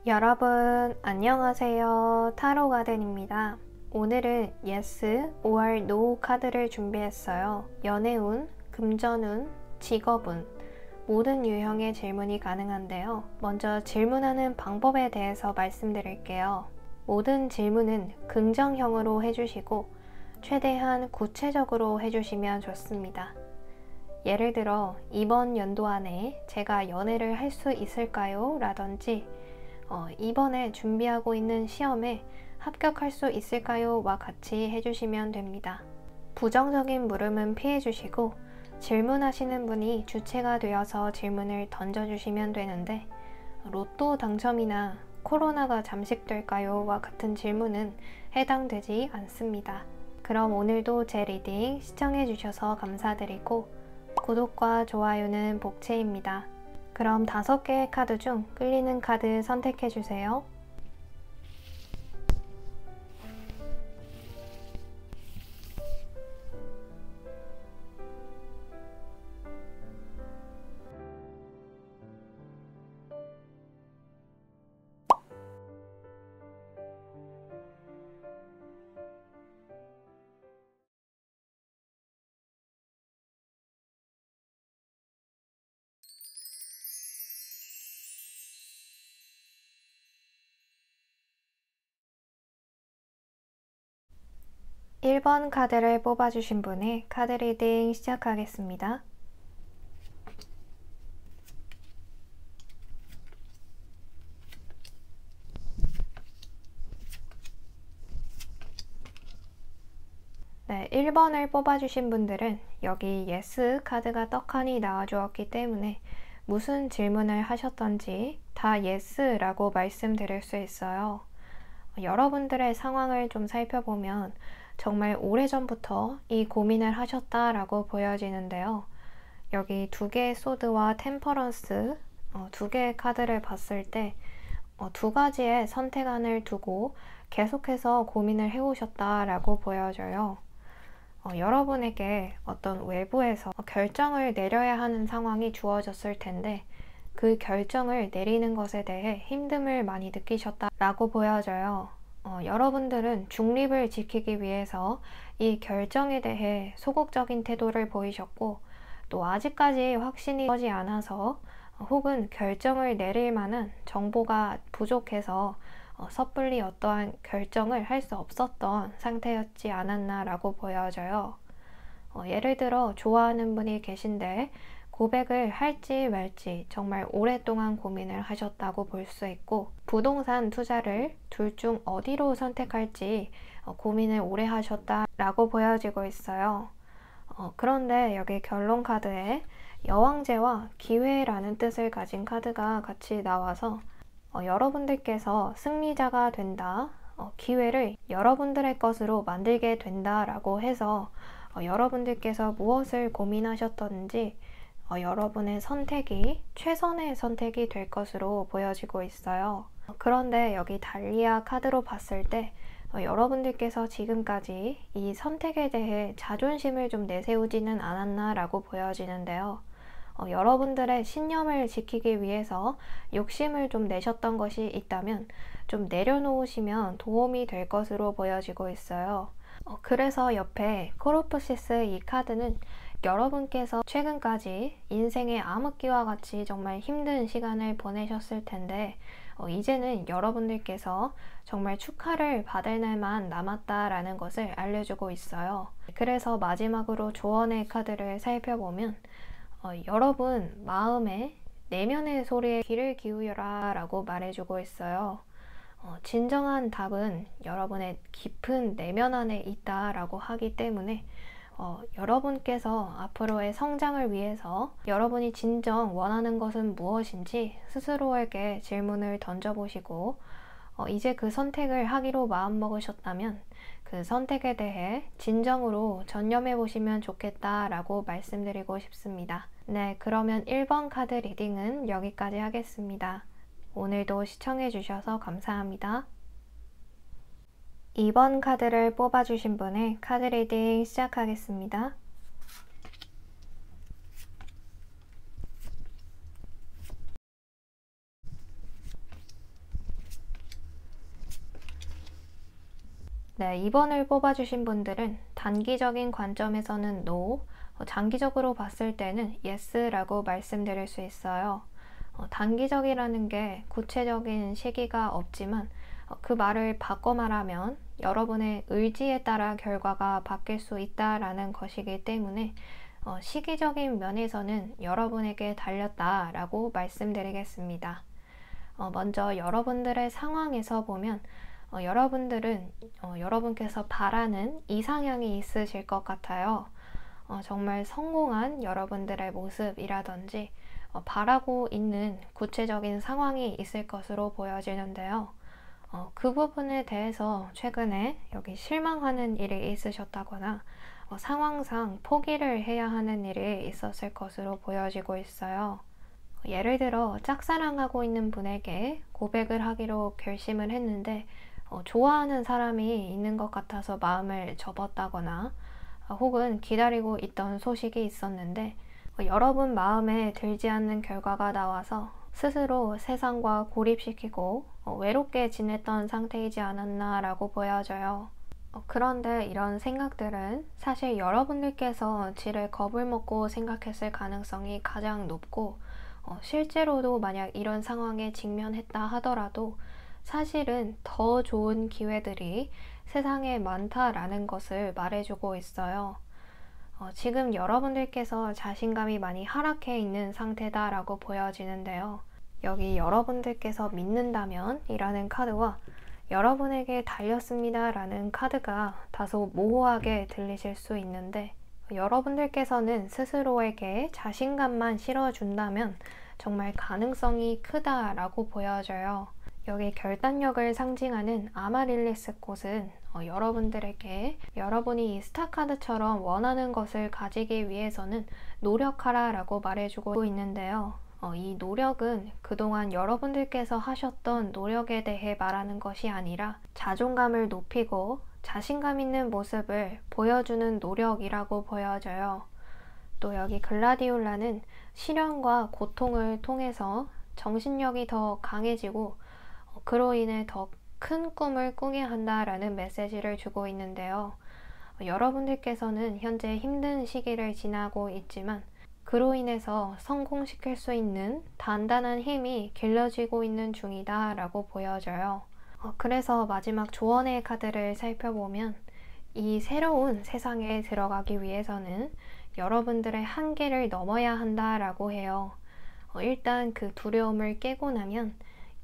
여러분 안녕하세요. 타로 가든입니다. 오늘은 Yes or No 카드를 준비했어요. 연애운, 금전운, 직업운 모든 유형의 질문이 가능한데요. 먼저 질문하는 방법에 대해서 말씀드릴게요. 모든 질문은 긍정형으로 해주시고 최대한 구체적으로 해주시면 좋습니다. 예를 들어 이번 연도 안에 제가 연애를 할 수 있을까요? 라든지 이번에 준비하고 있는 시험에 합격할 수 있을까요? 와 같이 해주시면 됩니다. 부정적인 물음은 피해주시고 질문하시는 분이 주체가 되어서 질문을 던져주시면 되는데 로또 당첨이나 코로나가 잠식될까요? 와 같은 질문은 해당되지 않습니다. 그럼 오늘도 제 리딩 시청해주셔서 감사드리고 구독과 좋아요는 복채입니다. 그럼 5개의 카드 중 끌리는 카드 선택해주세요. 일 번 카드를 뽑아주신 분의 카드 리딩 시작하겠습니다. 네, 1번을 뽑아주신 분들은 여기 Yes 카드가 떡하니 나와주었기 때문에 무슨 질문을 하셨던지 다 Yes라고 말씀드릴 수 있어요. 여러분들의 상황을 좀 살펴보면 정말 오래전부터 이 고민을 하셨다라고 보여지는데요. 여기 2개의 소드와 템퍼런스 2개의 카드를 봤을 때 2가지의 선택안을 두고 계속해서 고민을 해오셨다라고 보여져요. 여러분에게 어떤 외부에서 결정을 내려야 하는 상황이 주어졌을 텐데 그 결정을 내리는 것에 대해 힘듦을 많이 느끼셨다라고 보여져요. 여러분들은 중립을 지키기 위해서 이 결정에 대해 소극적인 태도를 보이셨고 또 아직까지 확신이 서지 않아서 혹은 결정을 내릴 만한 정보가 부족해서 섣불리 어떠한 결정을 할 수 없었던 상태였지 않았나 라고 보여져요. 예를 들어 좋아하는 분이 계신데 고백을 할지 말지 정말 오랫동안 고민을 하셨다고 볼 수 있고 부동산 투자를 둘 중 어디로 선택할지 고민을 오래 하셨다라고 보여지고 있어요. 그런데 여기 결론 카드에 여왕제와 기회라는 뜻을 가진 카드가 같이 나와서 여러분들께서 승리자가 된다, 기회를 여러분들의 것으로 만들게 된다라고 해서 여러분들께서 무엇을 고민하셨던지 여러분의 선택이 최선의 선택이 될 것으로 보여지고 있어요. 그런데 여기 달리아 카드로 봤을 때 여러분들께서 지금까지 이 선택에 대해 자존심을 좀 내세우지는 않았나 라고 보여지는데요. 여러분들의 신념을 지키기 위해서 욕심을 좀 내셨던 것이 있다면 좀 내려놓으시면 도움이 될 것으로 보여지고 있어요. 그래서 옆에 코르프시스 이 카드는 여러분께서 최근까지 인생의 암흑기와 같이 정말 힘든 시간을 보내셨을 텐데 이제는 여러분들께서 정말 축하를 받을 날만 남았다라는 것을 알려주고 있어요. 그래서 마지막으로 조언의 카드를 살펴보면 여러분 마음의 내면의 소리에 귀를 기울여라 라고 말해주고 있어요. 진정한 답은 여러분의 깊은 내면 안에 있다 라고 하기 때문에 여러분께서 앞으로의 성장을 위해서 여러분이 진정 원하는 것은 무엇인지 스스로에게 질문을 던져보시고 이제 그 선택을 하기로 마음먹으셨다면 그 선택에 대해 진정으로 전념해 보시면 좋겠다라고 말씀드리고 싶습니다. 네, 그러면 1번 카드 리딩은 여기까지 하겠습니다. 오늘도 시청해 주셔서 감사합니다. 2번 카드를 뽑아주신 분의 카드 리딩 시작하겠습니다. 네, 2번을 뽑아주신 분들은 단기적인 관점에서는 no, 장기적으로 봤을 때는 yes라고 말씀드릴 수 있어요. 단기적이라는 게 구체적인 시기가 없지만 그 말을 바꿔 말하면 여러분의 의지에 따라 결과가 바뀔 수 있다라는 것이기 때문에 시기적인 면에서는 여러분에게 달렸다라고 말씀드리겠습니다. 먼저 여러분들의 상황에서 보면 여러분들은 여러분께서 바라는 이상향이 있으실 것 같아요. 정말 성공한 여러분들의 모습이라든지 바라고 있는 구체적인 상황이 있을 것으로 보여지는데요. 그 부분에 대해서 최근에 여기 실망하는 일이 있으셨다거나 상황상 포기를 해야 하는 일이 있었을 것으로 보여지고 있어요. 예를 들어 짝사랑하고 있는 분에게 고백을 하기로 결심을 했는데 좋아하는 사람이 있는 것 같아서 마음을 접었다거나 혹은 기다리고 있던 소식이 있었는데 여러분 마음에 들지 않는 결과가 나와서 스스로 세상과 고립시키고 외롭게 지냈던 상태이지 않았나라고 보여져요. 그런데 이런 생각들은 사실 여러분들께서 지를 겁을 먹고 생각했을 가능성이 가장 높고 실제로도 만약 이런 상황에 직면했다 하더라도 사실은 더 좋은 기회들이 세상에 많다라는 것을 말해주고 있어요. 지금 여러분들께서 자신감이 많이 하락해 있는 상태다라고 보여지는데요. 여기 여러분들께서 믿는다면 이라는 카드와 여러분에게 달렸습니다 라는 카드가 다소 모호하게 들리실 수 있는데 여러분들께서는 스스로에게 자신감만 실어준다면 정말 가능성이 크다라고 보여져요. 여기 결단력을 상징하는 아마릴리스 꽃은 여러분들에게 여러분이 이 스타카드처럼 원하는 것을 가지기 위해서는 노력하라 라고 말해주고 있는데요. 이 노력은 그동안 여러분들께서 하셨던 노력에 대해 말하는 것이 아니라 자존감을 높이고 자신감 있는 모습을 보여주는 노력이라고 보여져요. 또 여기 글라디올라는 시련과 고통을 통해서 정신력이 더 강해지고 그로 인해 더 큰 꿈을 꾸게 한다라는 메시지를 주고 있는데요. 여러분들께서는 현재 힘든 시기를 지나고 있지만 그로 인해서 성공시킬 수 있는 단단한 힘이 길러지고 있는 중이다 라고 보여져요. 그래서 마지막 조언의 카드를 살펴보면 이 새로운 세상에 들어가기 위해서는 여러분들의 한계를 넘어야 한다라고 해요. 일단 그 두려움을 깨고 나면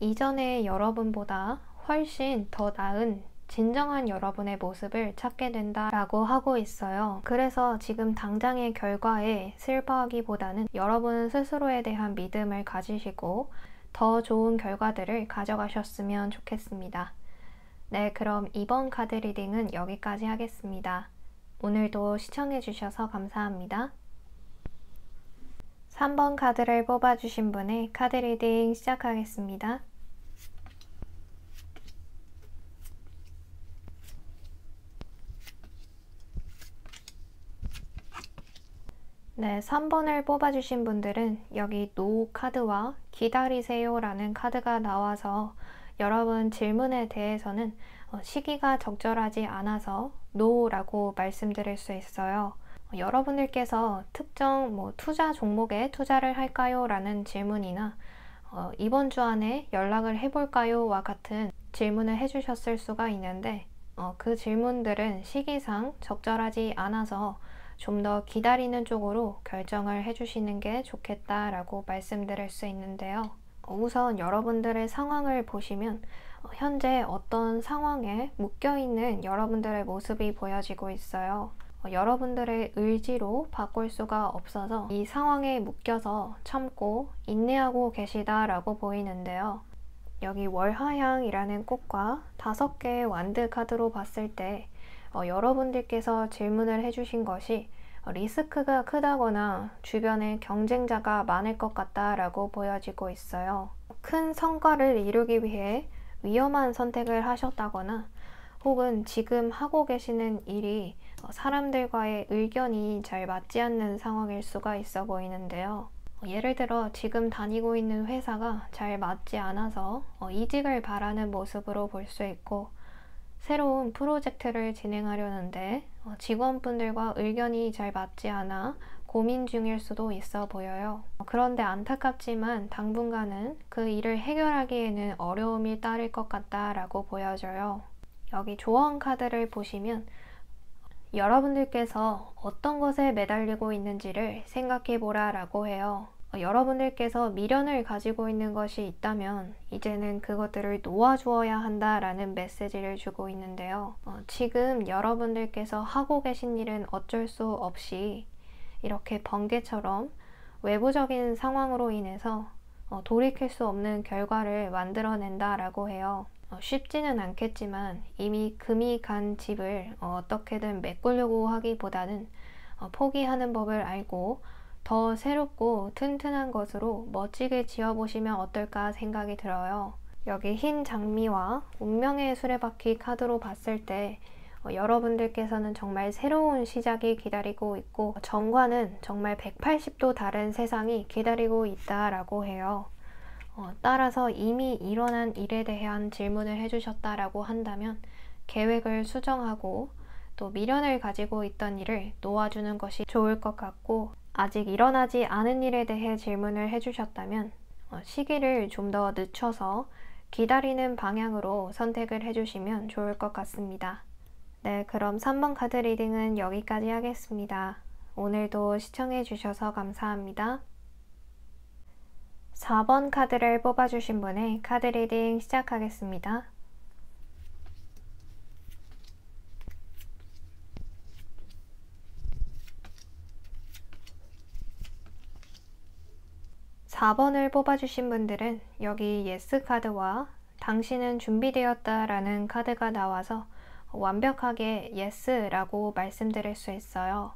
이전의 여러분보다 훨씬 더 나은 진정한 여러분의 모습을 찾게 된다라고 하고 있어요. 그래서 지금 당장의 결과에 슬퍼하기보다는 여러분 스스로에 대한 믿음을 가지시고 더 좋은 결과들을 가져가셨으면 좋겠습니다. 네, 그럼 이번 카드 리딩은 여기까지 하겠습니다. 오늘도 시청해주셔서 감사합니다. 3번 카드를 뽑아주신 분의 카드 리딩 시작하겠습니다. 네, 3번을 뽑아주신 분들은 여기 NO 카드와 기다리세요 라는 카드가 나와서 여러분 질문에 대해서는 시기가 적절하지 않아서 NO 라고 말씀드릴 수 있어요. 여러분들께서 특정 투자 종목에 투자를 할까요? 라는 질문이나 이번 주 안에 연락을 해볼까요? 와 같은 질문을 해주셨을 수가 있는데 그 질문들은 시기상 적절하지 않아서 좀 더 기다리는 쪽으로 결정을 해주시는 게 좋겠다라고 말씀드릴 수 있는데요. 우선 여러분들의 상황을 보시면 현재 어떤 상황에 묶여있는 여러분들의 모습이 보여지고 있어요. 여러분들의 의지로 바꿀 수가 없어서 이 상황에 묶여서 참고 인내하고 계시다라고 보이는데요. 여기 월화향이라는 꽃과 5개의 완드 카드로 봤을 때 여러분들께서 질문을 해주신 것이 리스크가 크다거나 주변에 경쟁자가 많을 것 같다라고 보여지고 있어요. 큰 성과를 이루기 위해 위험한 선택을 하셨다거나 혹은 지금 하고 계시는 일이 사람들과의 의견이 잘 맞지 않는 상황일 수가 있어 보이는데요. 예를 들어 지금 다니고 있는 회사가 잘 맞지 않아서 이직을 바라는 모습으로 볼 수 있고 새로운 프로젝트를 진행하려는데 직원분들과 의견이 잘 맞지 않아 고민 중일 수도 있어 보여요. 그런데 안타깝지만 당분간은 그 일을 해결하기에는 어려움이 따를 것 같다라고 보여져요. 여기 조언 카드를 보시면 여러분들께서 어떤 것에 매달리고 있는지를 생각해 보라라고 해요. 여러분들께서 미련을 가지고 있는 것이 있다면 이제는 그것들을 놓아주어야 한다라는 메시지를 주고 있는데요. 지금 여러분들께서 하고 계신 일은 어쩔 수 없이 이렇게 번개처럼 외부적인 상황으로 인해서 돌이킬 수 없는 결과를 만들어낸다라고 해요. 쉽지는 않겠지만 이미 금이 간 집을 어떻게든 메꾸려고 하기보다는 포기하는 법을 알고 더 새롭고 튼튼한 것으로 멋지게 지어보시면 어떨까 생각이 들어요. 여기 흰 장미와 운명의 수레바퀴 카드로 봤을 때 여러분들께서는 정말 새로운 시작이 기다리고 있고 전과는 정말 180도 다른 세상이 기다리고 있다라고 해요. 따라서 이미 일어난 일에 대한 질문을 해주셨다라고 한다면 계획을 수정하고 또 미련을 가지고 있던 일을 놓아주는 것이 좋을 것 같고, 아직 일어나지 않은 일에 대해 질문을 해주셨다면 시기를 좀 더 늦춰서 기다리는 방향으로 선택을 해주시면 좋을 것 같습니다. 네, 그럼 3번 카드 리딩은 여기까지 하겠습니다. 오늘도 시청해 주셔서 감사합니다. 4번 카드를 뽑아주신 분의 카드 리딩 시작하겠습니다. (4번을) 뽑아주신 분들은 여기 예스 카드와 당신은 준비되었다 라는 카드가 나와서 완벽하게 예스라고 말씀드릴 수 있어요.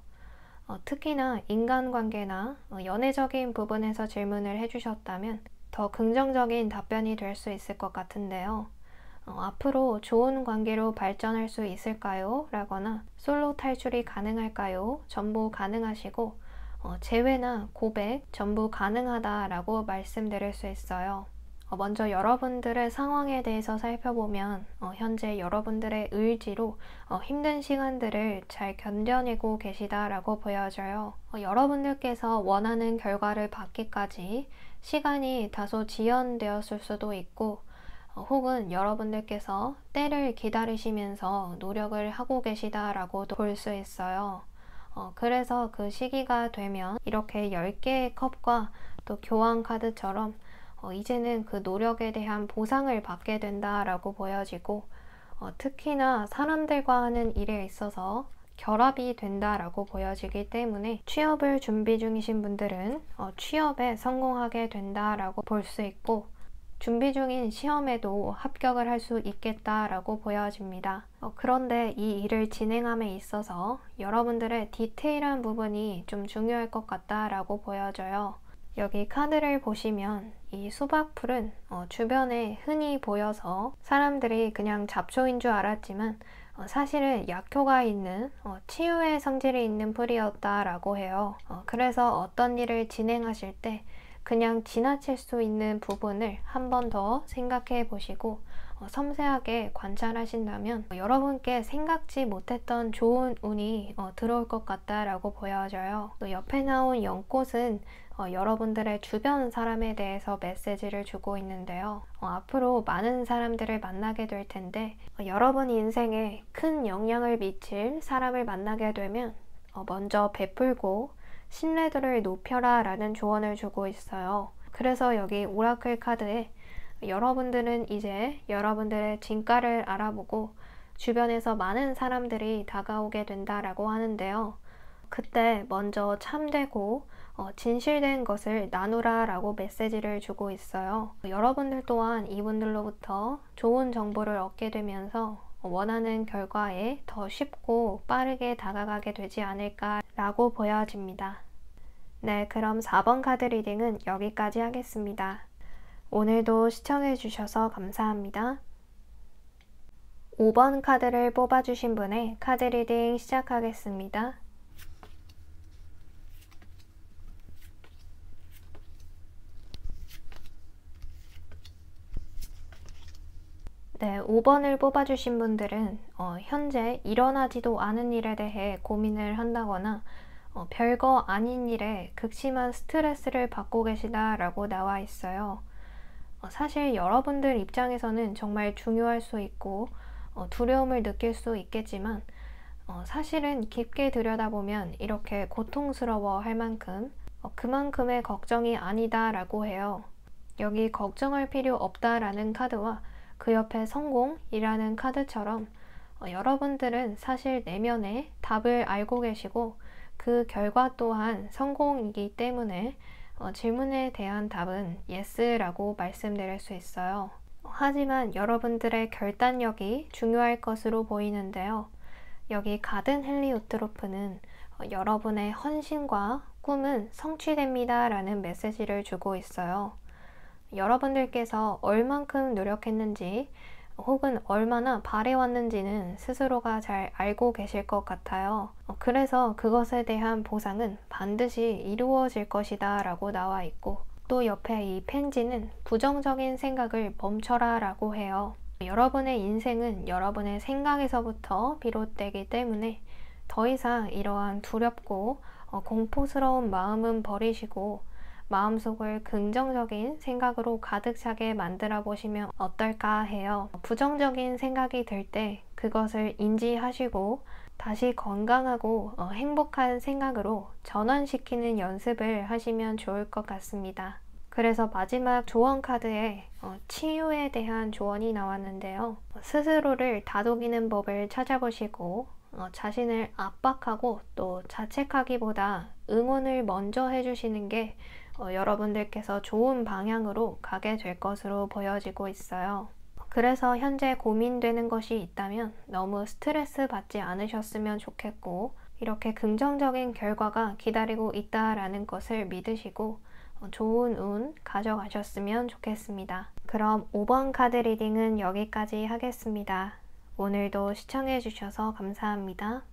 특히나 인간관계나 연애적인 부분에서 질문을 해주셨다면 더 긍정적인 답변이 될 수 있을 것 같은데요. 앞으로 좋은 관계로 발전할 수 있을까요? 라거나 솔로 탈출이 가능할까요? 전부 가능하시고 재회나 고백 전부 가능하다라고 말씀드릴 수 있어요. 먼저 여러분들의 상황에 대해서 살펴보면 현재 여러분들의 의지로 힘든 시간들을 잘 견뎌내고 계시다라고 보여져요. 여러분들께서 원하는 결과를 받기까지 시간이 다소 지연되었을 수도 있고 혹은 여러분들께서 때를 기다리시면서 노력을 하고 계시다라고도 볼 수 있어요. 그래서 그 시기가 되면 이렇게 10개의 컵과 또 교환 카드처럼 이제는 그 노력에 대한 보상을 받게 된다라고 보여지고 특히나 사람들과 하는 일에 있어서 결합이 된다라고 보여지기 때문에 취업을 준비 중이신 분들은 취업에 성공하게 된다라고 볼 수 있고 준비 중인 시험에도 합격을 할 수 있겠다라고 보여집니다. 그런데 이 일을 진행함에 있어서 여러분들의 디테일한 부분이 좀 중요할 것 같다라고 보여져요. 여기 카드를 보시면 이 수박풀은 주변에 흔히 보여서 사람들이 그냥 잡초인 줄 알았지만 사실은 약효가 있는 치유의 성질이 있는 풀이었다라고 해요. 그래서 어떤 일을 진행하실 때 그냥 지나칠 수 있는 부분을 한 번 더 생각해 보시고 섬세하게 관찰하신다면 여러분께 생각지 못했던 좋은 운이 들어올 것 같다라고 보여져요. 또 옆에 나온 연꽃은 여러분들의 주변 사람에 대해서 메시지를 주고 있는데요. 앞으로 많은 사람들을 만나게 될 텐데 여러분 인생에 큰 영향을 미칠 사람을 만나게 되면 먼저 베풀고 신뢰도를 높여라 라는 조언을 주고 있어요. 그래서 여기 오라클 카드에 여러분들은 이제 여러분들의 진가를 알아보고 주변에서 많은 사람들이 다가오게 된다라고 하는데요. 그때 먼저 참되고 진실된 것을 나누라 라고 메시지를 주고 있어요. 여러분들 또한 이분들로부터 좋은 정보를 얻게 되면서 원하는 결과에 더 쉽고 빠르게 다가가게 되지 않을까 라고 보여집니다. 네, 그럼 4번 카드 리딩은 여기까지 하겠습니다. 오늘도 시청해 주셔서 감사합니다. 5번 카드를 뽑아주신 분의 카드 리딩 시작하겠습니다. 네, 5번을 뽑아주신 분들은 현재 일어나지도 않은 일에 대해 고민을 한다거나 별거 아닌 일에 극심한 스트레스를 받고 계시다라고 나와 있어요. 사실 여러분들 입장에서는 정말 중요할 수 있고 두려움을 느낄 수 있겠지만 사실은 깊게 들여다보면 이렇게 고통스러워 할 만큼 그만큼의 걱정이 아니다라고 해요. 여기 걱정할 필요 없다라는 카드와 그 옆에 성공이라는 카드처럼 여러분들은 사실 내면에 답을 알고 계시고 그 결과 또한 성공이기 때문에 질문에 대한 답은 yes라고 말씀드릴 수 있어요. 하지만 여러분들의 결단력이 중요할 것으로 보이는데요. 여기 가든 헬리오트로프는 여러분의 헌신과 꿈은 성취됩니다 라는 메시지를 주고 있어요. 여러분들께서 얼만큼 노력했는지 혹은 얼마나 바래왔는지는 스스로가 잘 알고 계실 것 같아요. 그래서 그것에 대한 보상은 반드시 이루어질 것이다 라고 나와 있고, 또 옆에 이 펜지는 부정적인 생각을 멈춰라 라고 해요. 여러분의 인생은 여러분의 생각에서부터 비롯되기 때문에 더 이상 이러한 두렵고 공포스러운 마음은 버리시고 마음속을 긍정적인 생각으로 가득 차게 만들어 보시면 어떨까 해요. 부정적인 생각이 들 때 그것을 인지하시고 다시 건강하고 행복한 생각으로 전환시키는 연습을 하시면 좋을 것 같습니다. 그래서 마지막 조언 카드에 치유에 대한 조언이 나왔는데요. 스스로를 다독이는 법을 찾아보시고 자신을 압박하고 또 자책하기보다 응원을 먼저 해주시는 게 여러분들께서 좋은 방향으로 가게 될 것으로 보여지고 있어요. 그래서 현재 고민되는 것이 있다면 너무 스트레스 받지 않으셨으면 좋겠고, 이렇게 긍정적인 결과가 기다리고 있다라는 것을 믿으시고 좋은 운 가져가셨으면 좋겠습니다. 그럼 5번 카드 리딩은 여기까지 하겠습니다. 오늘도 시청해주셔서 감사합니다.